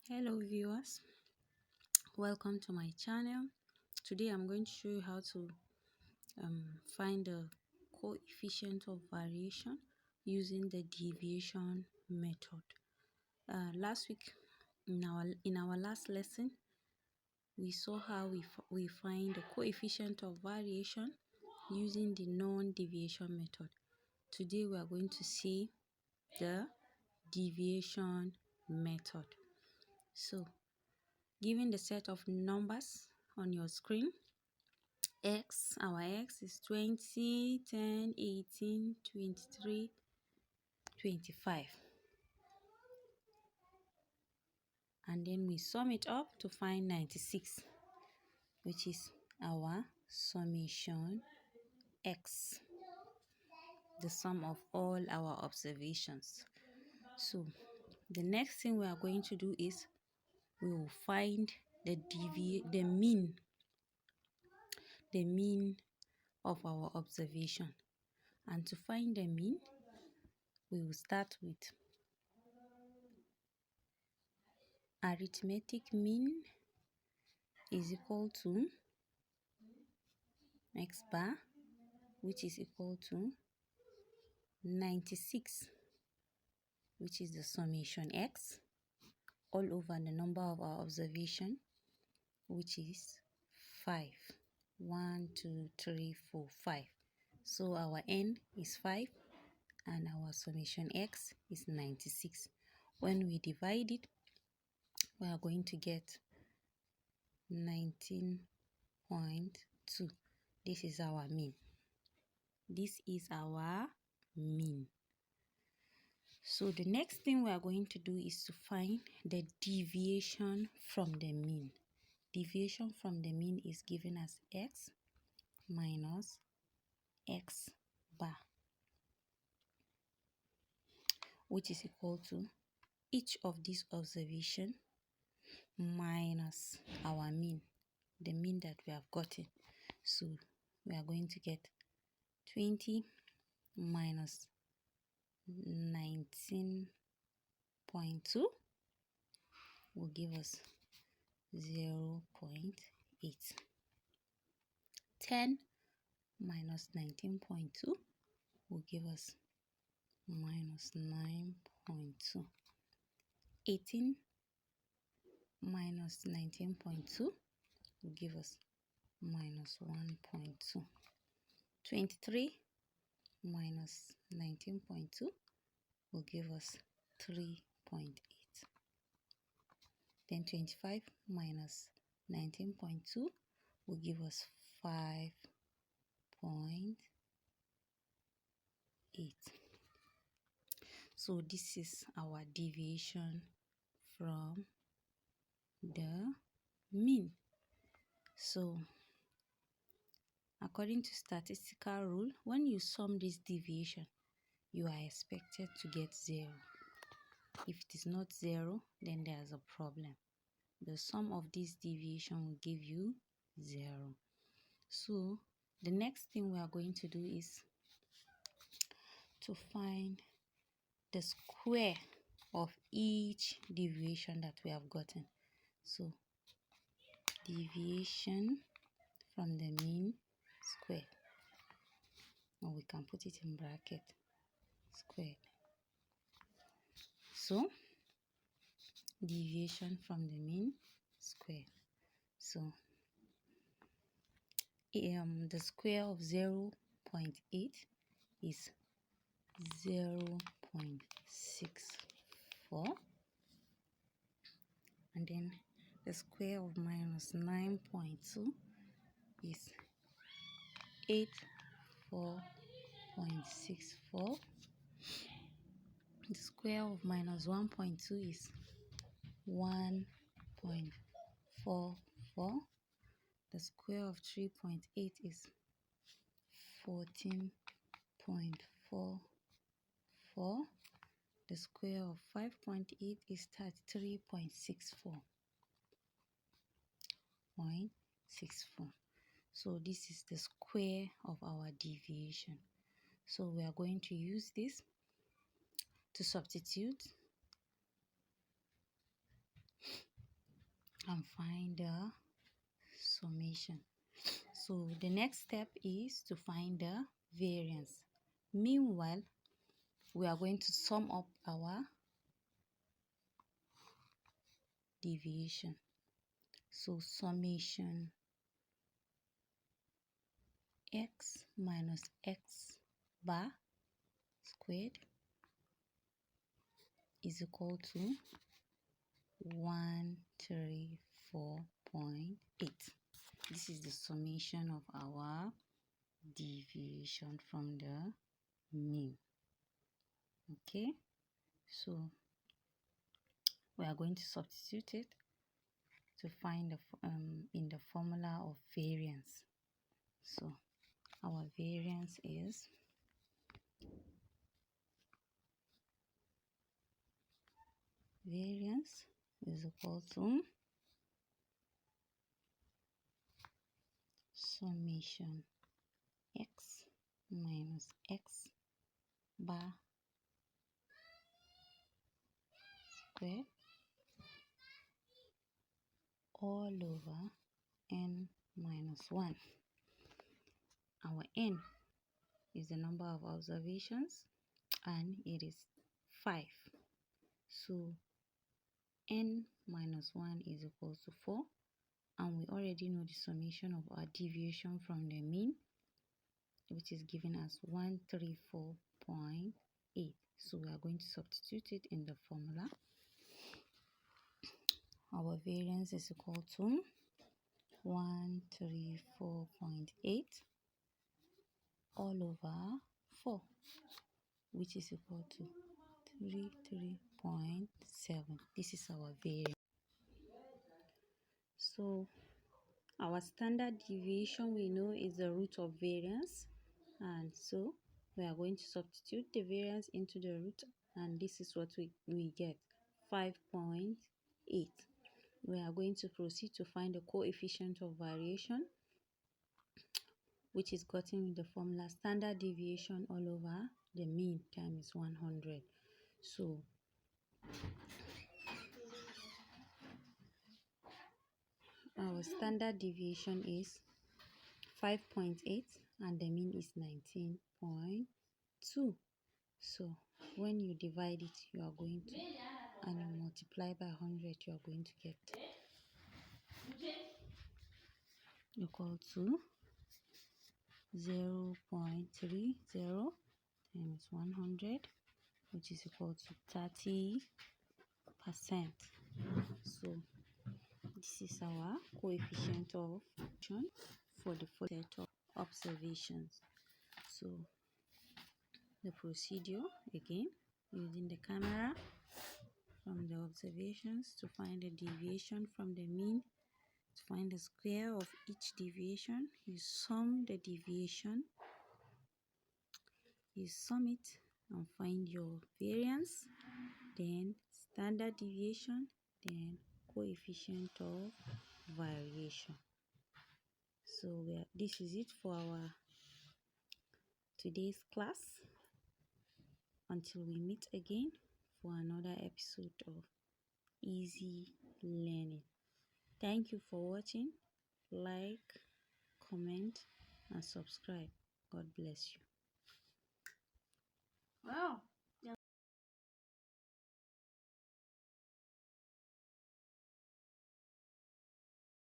Hello viewers, welcome to my channel. Today I'm going to show you how to find the coefficient of variation using the deviation method. Last week in our last lesson we saw how we find the coefficient of variation using the non-deviation method. Today we are going to see the deviation method. So given the set of numbers on your screen, our x is 20, 10, 18, 23, 25. And then we sum it up to find 96, which is our summation x, the sum of all our observations. So the next thing we are going to do is we will find the mean of our observation. And to find the mean, we will start with arithmetic mean is equal to x bar, which is equal to 96, which is the summation x, all over the number of our observation, which is 5. 1, 2, 3, 4, 5. So our n is 5 and our summation x is 96. When we divide it, we are going to get 19.2. This is our mean. This is our mean. So the next thing we are going to do is to find the deviation from the mean. Deviation from the mean is given as x minus x bar, which is equal to each of these observations minus our mean, the mean that we have gotten. So we are going to get 20 minus 19.2 will give us 0.8. 10 minus 19.2 will give us minus 9.2. 18 minus 19.2 will give us minus 1.2. 23 minus 19.2 will give us 3.8. Then 25 minus 19.2 will give us 5.8. So this is our deviation from the mean. So according to statistical rule, when you sum this deviation, you are expected to get 0. If it is not 0, then there's a problem. The sum of this deviation will give you 0. So the next thing we are going to do is to find the square of each deviation that we have gotten. So deviation from the mean squared, or we can put it in bracket, squared. So deviation from the mean squared. So the square of 0.8 is 0.64, and then the square of minus 9.2 is 84.64. The square of minus 1.2 is 1.44. The square of 3.8 is 14.44. The square of 5.8 is 33.64. So this is the square of our deviation. So we are going to use this to substitute and find the summation. So the next step is to find the variance. Meanwhile, we are going to sum up our deviation. So summation x minus x bar squared is equal to 134.8. This is the summation of our deviation from the mean. Okay, so we are going to substitute it to find the in the formula of variance. So our variance is equal to summation x minus x bar squared all over n minus 1. Our n is the number of observations and it is 5. So n minus 1 is equal to 4, and we already know the summation of our deviation from the mean, which is given as 134.8. So we are going to substitute it in the formula. Our variance is equal to 134.8 all over 4, which is equal to 33.7. This is our variance. So our standard deviation, we know, is the root of variance, and so we are going to substitute the variance into the root, and this is what we get, 5.8. We are going to proceed to find the coefficient of variation, which is gotten with the formula standard deviation all over the mean times 100. So our standard deviation is 5.8 and the mean is 19.2. So when you divide it, you are going to, and you multiply by 100, you are going to get equal to 0.30 times 100, which is equal to 30%. So this is our coefficient of function for the first set of observations. So the procedure again, using the camera from the observations to find the deviation from the mean. To find the square of each deviation, you sum the deviation, you sum it and find your variance, then standard deviation, then coefficient of variation. So this is it for our today's class. Until we meet again for another episode of Easy Learning. Thank you for watching. Like, comment, and subscribe. God bless you.